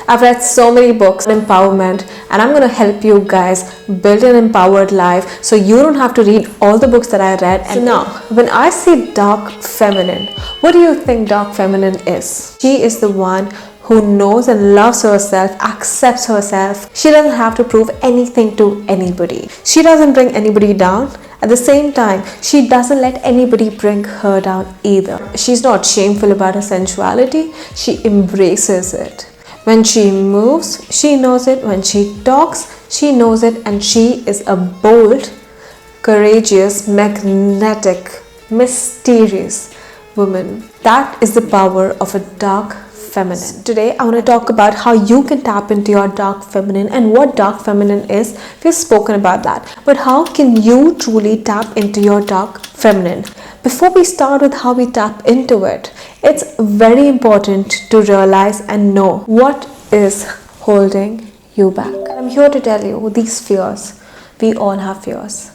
I've read so many books on empowerment, and I'm going to help you guys build an empowered life so you don't have to read all the books that I read. So now, when I say dark feminine, what do you think dark feminine is? She is the one who knows and loves herself, accepts herself. She doesn't have to prove anything to anybody. She doesn't bring anybody down. At the same time, she doesn't let anybody bring her down either. She's not shameful about her sensuality. She embraces it. When she moves, she knows it. When she talks, she knows it. And she is a bold, courageous, magnetic, mysterious woman. That is the power of a dark feminine. Today I want to talk about how you can tap into your dark feminine and what dark feminine is. We've spoken about that, but how can you truly tap into your dark feminine? Before we start with how we tap into it, it's very important to realize and know what is holding you back. I'm here to tell you these fears. We all have fears.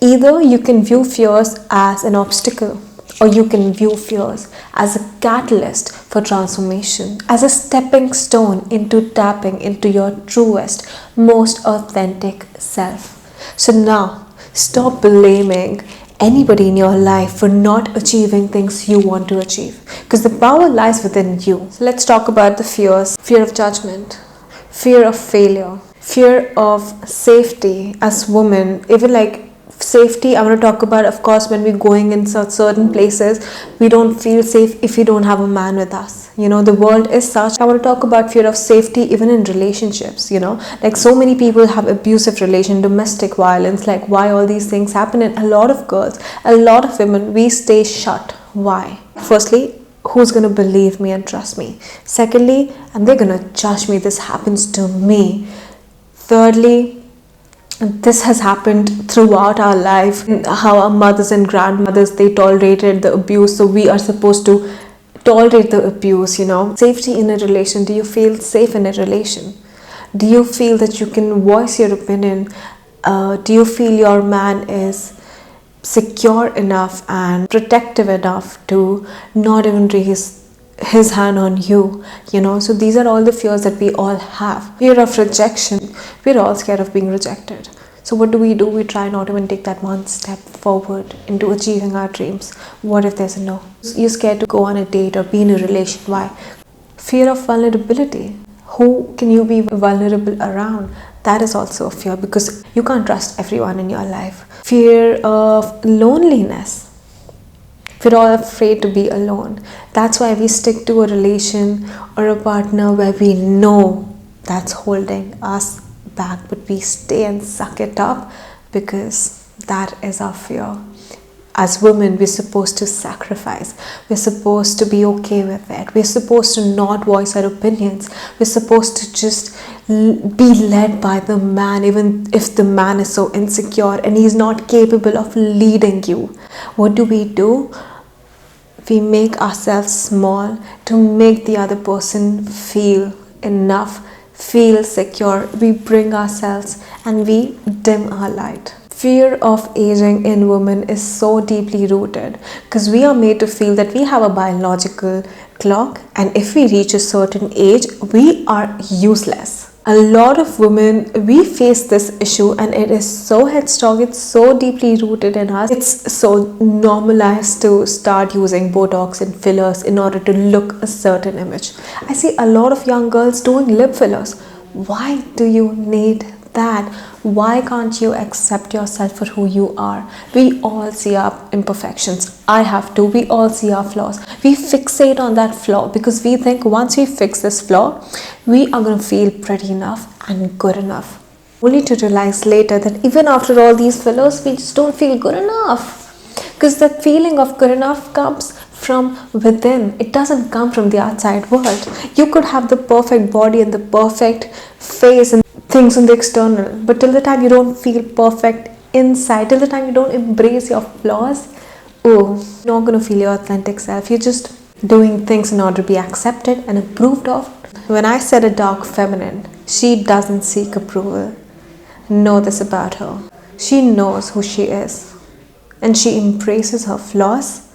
Either you can view fears as an obstacle, or you can view fears as a catalyst for transformation, as a stepping stone into tapping into your truest, most authentic self. So now, stop blaming anybody in your life for not achieving things you want to achieve, because the power lies within you. So let's talk about the fears. Fear of judgment, fear of failure, fear of safety as women, even like safety. I want to talk about, of course, when we're going in certain places, we don't feel safe if we don't have a man with us. The world is such. I want to talk about fear of safety even in relationships. Like so many people have abusive relation, domestic violence, like why all these things happen. And a lot of girls, a lot of women, we stay shut. Why? Firstly, who's going to believe me and trust me? Secondly, and they're going to judge me, this happens to me. Thirdly, this has happened throughout our life, how our mothers and grandmothers, they tolerated the abuse, so we are supposed to tolerate the abuse. Safety in a relation. Do you feel safe in a relation? Do you feel that you can voice your opinion? Do you feel your man is secure enough and protective enough to not even raise his hand on you? So these are all the fears that we all have. Fear of rejection. We're all scared of being rejected. So what do? We try not even take that one step forward into achieving our dreams. What if there's a no? You're scared to go on a date or be in a relation. Why? Fear of vulnerability. Who can you be vulnerable around? That is also a fear, because you can't trust everyone in your life. Fear of loneliness. We're all afraid to be alone. That's why we stick to a relation or a partner where we know that's holding us back, but we stay and suck it up because that is our fear. As women, we're supposed to sacrifice. We're supposed to be okay with it. We're supposed to not voice our opinions. We're supposed to just be led by the man, even if the man is so insecure and he's not capable of leading you. What do? We make ourselves small to make the other person feel enough, feel secure. We bring ourselves and we dim our light. Fear of aging in women is so deeply rooted, because we are made to feel that we have a biological clock, and if we reach a certain age, we are useless. A lot of women, we face this issue, and it is so headstrong, it's so deeply rooted in us. It's so normalized to start using Botox and fillers in order to look a certain image. I see a lot of young girls doing lip fillers. Why do you need that? Why can't you accept yourself for who you are? We all see our imperfections. I have to. We all see our flaws. We fixate on that flaw because we think once we fix this flaw, we are going to feel pretty enough and good enough. Only to realize later that even after all these fillers, we just don't feel good enough. Because that feeling of good enough comes from within. It doesn't come from the outside world. You could have the perfect body and the perfect face and things on the external, but till the time you don't feel perfect inside, till the time you don't embrace your flaws, you're not going to feel your authentic self. You're just doing things in order to be accepted and approved of. When I said a dark feminine, she doesn't seek approval. Know this about her. She knows who she is, and she embraces her flaws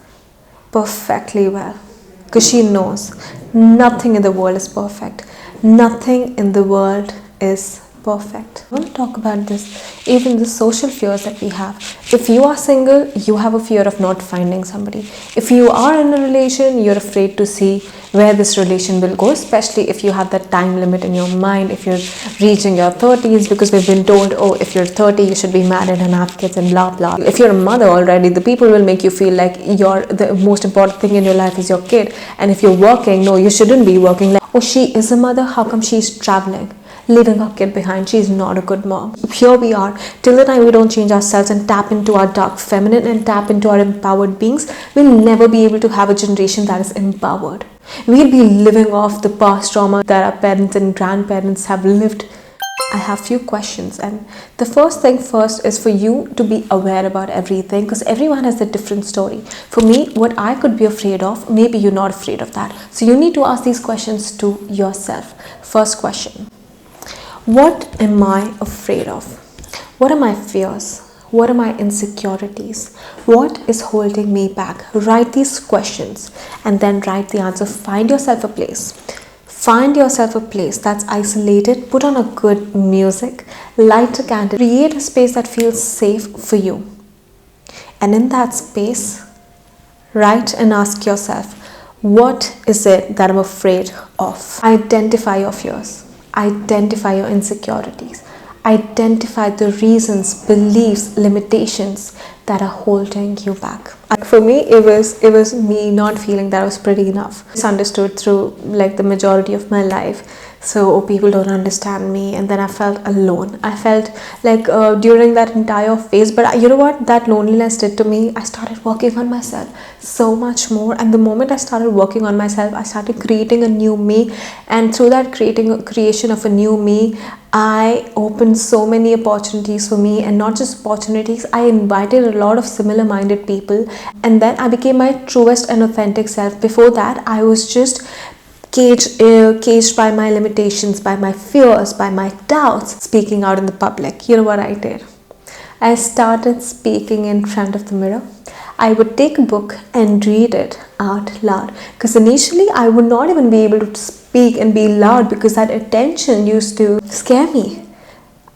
perfectly well, because she knows nothing in the world is perfect. Nothing in the world is perfect. I want to talk about this, even the social fears that we have. If you are single, you have a fear of not finding somebody. If you are in a relation, you're afraid to see where this relation will go, especially if you have that time limit in your mind, if you're reaching your 30s, because we've been told, oh, if you're 30, you should be married and have kids and blah, blah. If you're a mother already, the people will make you feel like the most important thing in your life is your kid. And if you're working, no, you shouldn't be working. Like, oh, she is a mother, how come she's traveling, leaving her kid behind? She's not a good mom. Here we are. Till the time we don't change ourselves and tap into our dark feminine and tap into our empowered beings, we'll never be able to have a generation that is empowered. We'll be living off the past trauma that our parents and grandparents have lived. I have few questions, and the first thing first is for you to be aware about everything, because everyone has a different story. For me, what I could be afraid of, maybe you're not afraid of that. So you need to ask these questions to yourself. First question: what am I afraid of? What are my fears? What are my insecurities? What is holding me back? Write these questions and then write the answer. Find yourself a place. Find yourself a place that's isolated. Put on a good music. Light a candle. Create a space that feels safe for you. And in that space, write and ask yourself, what is it that I'm afraid of? Identify your fears. Identify your insecurities. Identify the reasons, beliefs, limitations that are holding you back. For me, it was me not feeling that I was pretty enough. Misunderstood through like the majority of my life. So people don't understand me, and then I felt alone. I felt like during that entire phase, but you know what that loneliness did to me? I started working on myself so much more, and the moment I started working on myself, I started creating a new me, and through that creation of a new me, I opened so many opportunities for me, and not just opportunities, I invited a lot of similar minded people, and then I became my truest and authentic self. Before that, I was just caged by my limitations, by my fears, by my doubts. Speaking out in the public, you know what I did? I started speaking in front of the mirror. I would take a book and read it out loud, because initially I would not even be able to speak and be loud because that attention used to scare me.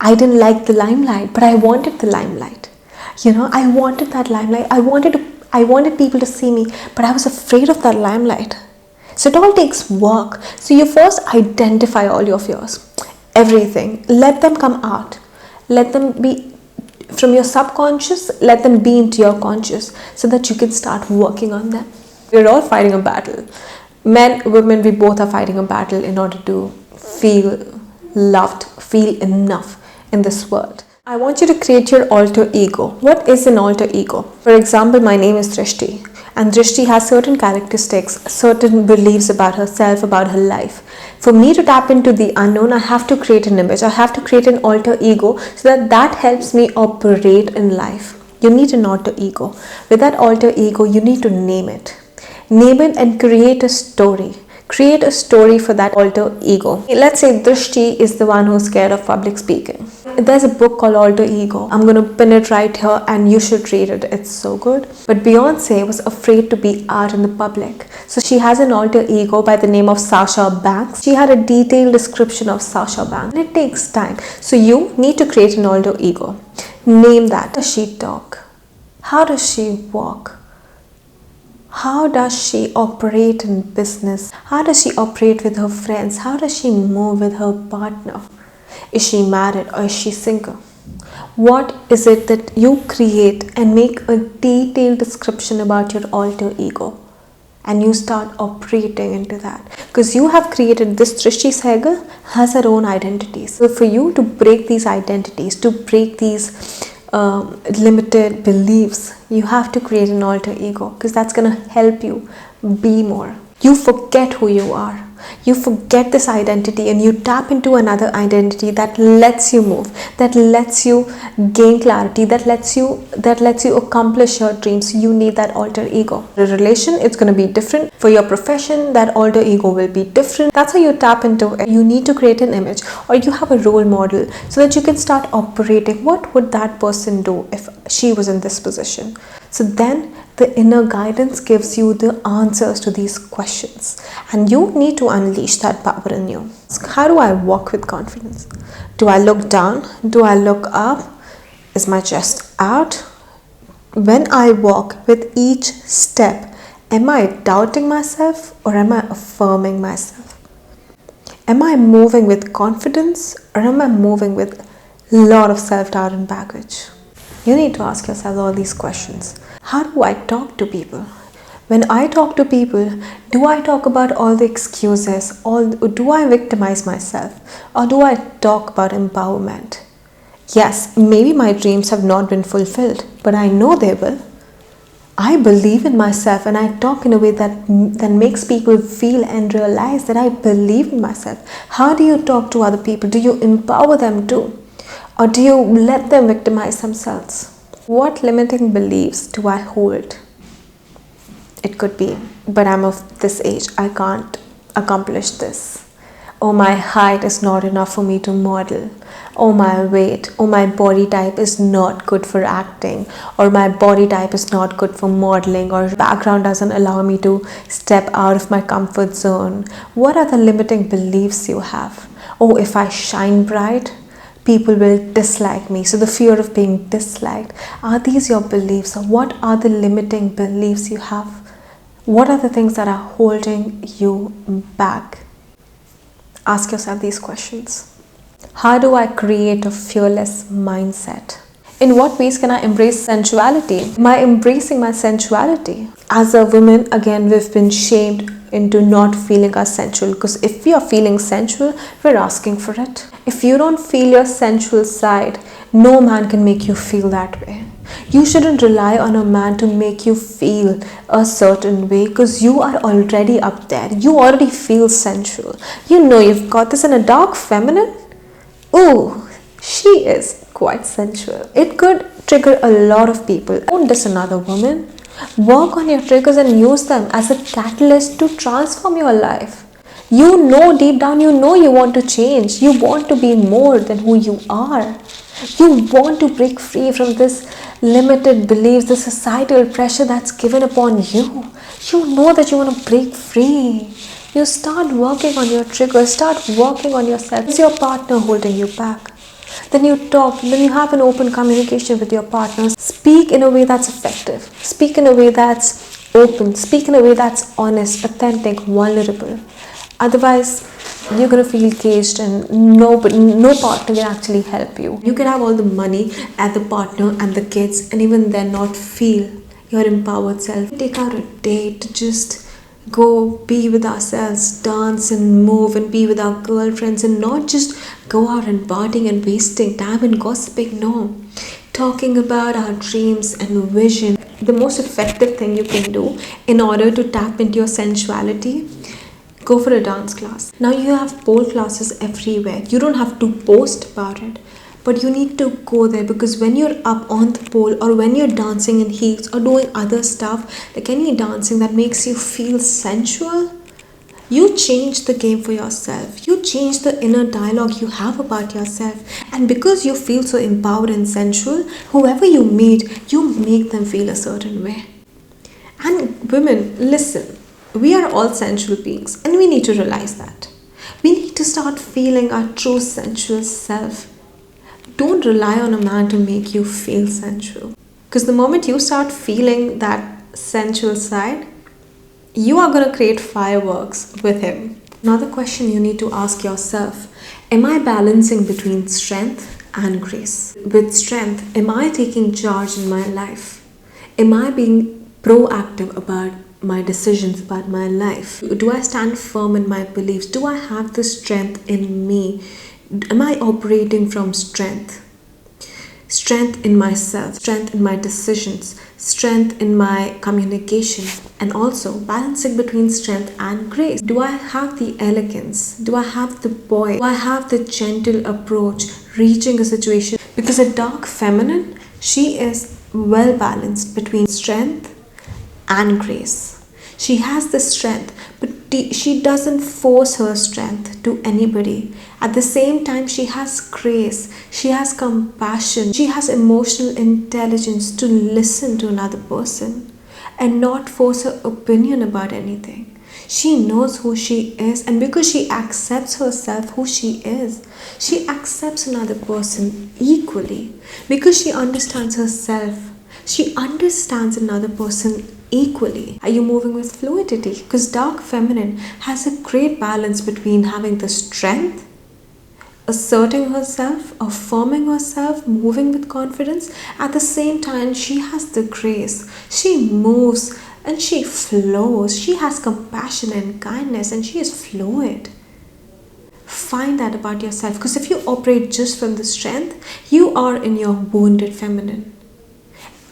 I didn't like the limelight, but I wanted the limelight. You know, I wanted that limelight. I wanted people to see me, but I was afraid of that limelight. So it all takes work. So you first identify all your fears, everything. Let them come out. Let them be from your subconscious, let them be into your conscious, so that you can start working on them. We're all fighting a battle. Men, women, we both are fighting a battle in order to feel loved, feel enough in this world. I want you to create your alter ego. What is an alter ego? For example, my name is Drishti, and Drishti has certain characteristics, certain beliefs about herself, about her life. For me to tap into the unknown, I have to create an image. I have to create an alter ego, so that helps me operate in life. You need an alter ego. With that alter ego, you need to name it. Name it and create a story. Create a story for that alter ego. Let's say Drishti is the one who's scared of public speaking. There's a book called Alter Ego. I'm gonna pin it right here and you should read it. It's so good. But Beyonce was afraid to be out in the public. So she has an alter ego by the name of Sasha Banks. She had a detailed description of Sasha Banks. And it takes time. So you need to create an alter ego. Name that. How does she talk? How does she walk? How does she operate in business? How does she operate with her friends? How does she move with her partner? Is she married or is she single? What is it that you create and make a detailed description about your alter ego? And you start operating into that. Because you have created this. Drishti Sehgal has her own identities. So for you to break these identities, to break these limited beliefs, you have to create an alter ego, because that's going to help you be more. You forget who you are. You forget this identity and you tap into another identity that lets you move, that lets you gain clarity, that lets you accomplish your dreams. You need that alter ego. The relation, it's going to be different. For your profession, that alter ego will be different. That's how you tap into it. You need to create an image, or you have a role model, so that you can start operating. What would that person do if she was in this position? So then the inner guidance gives you the answers to these questions, and you need to unleash that power in you. How do I walk with confidence? Do I look down? Do I look up? Is my chest out? When I walk with each step, am I doubting myself or am I affirming myself? Am I moving with confidence or am I moving with a lot of self-doubt and baggage? You need to ask yourself all these questions. How do I talk to people? When I talk to people, do I talk about all the excuses, or do I victimize myself, or do I talk about empowerment? Yes, maybe my dreams have not been fulfilled, but I know they will. I believe in myself and I talk in a way that makes people feel and realize that I believe in myself. How do you talk to other people? Do you empower them too? Or do you let them victimize themselves? What limiting beliefs do I hold? It could be, but I'm of this age, I can't accomplish this. Oh, my height is not enough for me to model. Oh, my weight, oh, my body type is not good for acting, or my body type is not good for modeling, or background doesn't allow me to step out of my comfort zone. What are the limiting beliefs you have? Oh, if I shine bright, people will dislike me. So the fear of being disliked. Are these your beliefs, or what are the limiting beliefs you have? What are the things that are holding you back? Ask yourself these questions. How do I create a fearless mindset? In what ways can I embrace sensuality? Am I embracing my sensuality? As a woman, again, we've been shamed into not feeling our sensual, because if we are feeling sensual, we're asking for it. If you don't feel your sensual side, no man can make you feel that way. You shouldn't rely on a man to make you feel a certain way, because you are already up there. You already feel sensual. You know you've got this. In a dark feminine, oh, she is quite sensual. It could trigger a lot of people. Don't diss another woman. Work on your triggers and use them as a catalyst to transform your life. You know deep down, you know you want to change. You want to be more than who you are. You want to break free from this limited beliefs, the societal pressure that's given upon you. You know that you want to break free. You start working on your triggers, start working on yourself. Is your partner holding you back? Then you talk, then you have an open communication with your partner. Speak in a way that's effective. Speak in a way that's open. Speak in a way that's honest, authentic, vulnerable. Otherwise, you're going to feel caged and no partner can actually help you. You can have all the money and the partner and the kids and even then not feel your empowered self. Take out a day to just go be with ourselves, dance and move and be with our girlfriends, and not just go out and partying and wasting time and gossiping. No, talking about our dreams and vision. The most effective thing you can do in order to tap into your sensuality, go for a dance class. Now you have pole classes everywhere. You don't have to post about it, but you need to go there, because when you're up on the pole or when you're dancing in heels or doing other stuff, like any dancing that makes you feel sensual, you change the game for yourself. You change the inner dialogue you have about yourself. And because you feel so empowered and sensual, whoever you meet, you make them feel a certain way. And women, listen, we are all sensual beings and we need to realize that. We need to start feeling our true sensual self. Don't rely on a man to make you feel sensual. Because the moment you start feeling that sensual side, you are going to create fireworks with him. Another question you need to ask yourself, am I balancing between strength and grace? With strength, am I taking charge in my life? Am I being proactive about my decisions, about my life? Do I stand firm in my beliefs? Do I have the strength in me? Am I operating from strength? Strength in myself, strength in my decisions, strength in my communication, and also balancing between strength and grace. Do I have the elegance? Do I have the poise? Do I have the gentle approach, reaching a situation? Because a dark feminine, she is well balanced between strength and grace. She has the strength, but she doesn't force her strength to anybody. At the same time, she has grace, she has compassion, she has emotional intelligence to listen to another person and not force her opinion about anything. She knows who she is, and because she accepts herself who she is, she accepts another person equally. Because she understands herself, she understands another person equally. Are you moving with fluidity? Because dark feminine has a great balance between having the strength, asserting herself, affirming herself, moving with confidence. At the same time, she has the grace. She moves and she flows. She has compassion and kindness, and she is fluid. Find that about yourself, because if you operate just from the strength, you are in your wounded feminine.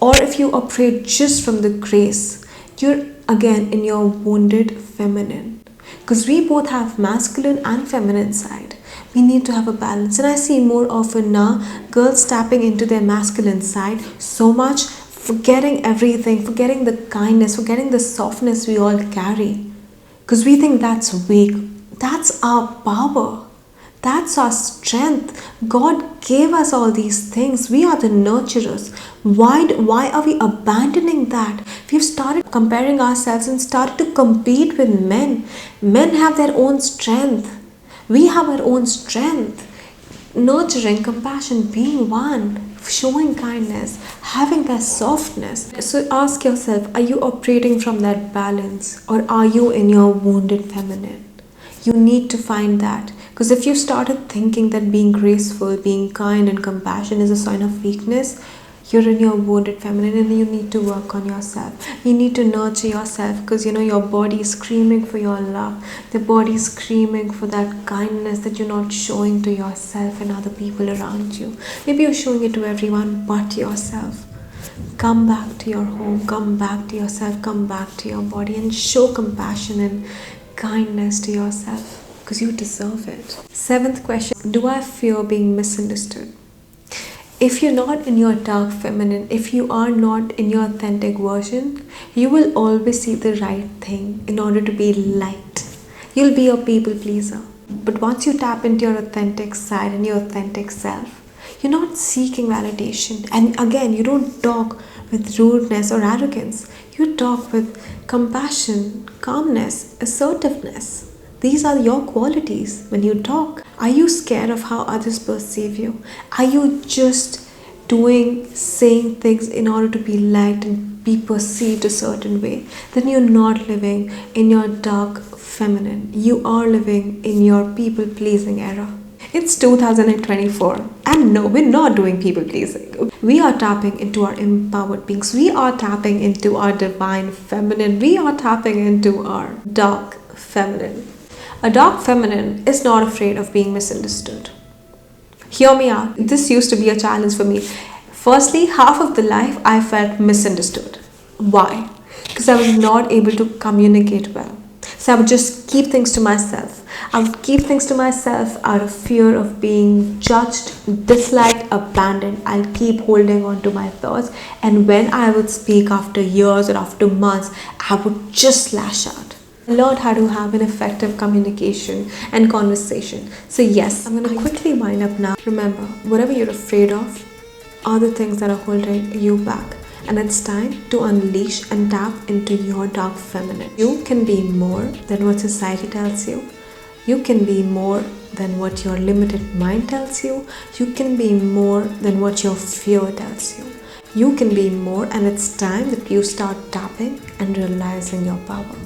Or if you operate just from the grace, you're again in your wounded feminine. Because we both have masculine and feminine side. We need to have a balance. And I see more often now girls tapping into their masculine side so much, forgetting everything, forgetting the kindness, forgetting the softness we all carry. Because we think that's weak. That's our power. That's our strength. God gave us all these things. We are the nurturers. Why are we abandoning that? We've started comparing ourselves and started to compete with men. Men have their own strength. We have our own strength. Nurturing, compassion, being one, showing kindness, having that softness. So ask yourself, are you operating from that balance, or are you in your wounded feminine? You need to find that. Because if you started thinking that being graceful, being kind and compassion is a sign of weakness, you're in your wounded feminine, and you need to work on yourself. You need to nurture yourself, because your body is screaming for your love. The body is screaming for that kindness that you're not showing to yourself and other people around you. Maybe you're showing it to everyone but yourself. Come back to your home, come back to yourself, come back to your body, and show compassion and kindness to yourself, because you deserve it. 7th question, do I fear being misunderstood? If you're not in your dark feminine, if you are not in your authentic version, you will always see the right thing in order to be liked. You'll be a people pleaser. But once you tap into your authentic side and your authentic self, you're not seeking validation. And again, you don't talk with rudeness or arrogance. You talk with compassion, calmness, assertiveness. These are your qualities when you talk. Are you scared of how others perceive you? Are you just saying things in order to be liked and be perceived a certain way? Then you're not living in your dark feminine. You are living in your people-pleasing era. It's 2024, and no, we're not doing people pleasing. We are tapping into our empowered beings. We are tapping into our divine feminine. We are tapping into our dark feminine. A dark feminine is not afraid of being misunderstood. Hear me out. This used to be a challenge for me. Firstly, half of the life I felt misunderstood. Why? Because I was not able to communicate well. So I would just keep things to myself. I would keep things to myself out of fear of being judged, disliked, abandoned. I'll keep holding on to my thoughts. And when I would speak after years or after months, I would just lash out. I learned how to have an effective communication and conversation. So yes, I'm going to quickly wind up now. Remember, whatever you're afraid of are the things that are holding you back. And it's time to unleash and tap into your dark feminine. You can be more than what society tells you. You can be more than what your limited mind tells you. You can be more than what your fear tells you. You can be more, and it's time that you start tapping and realizing your power.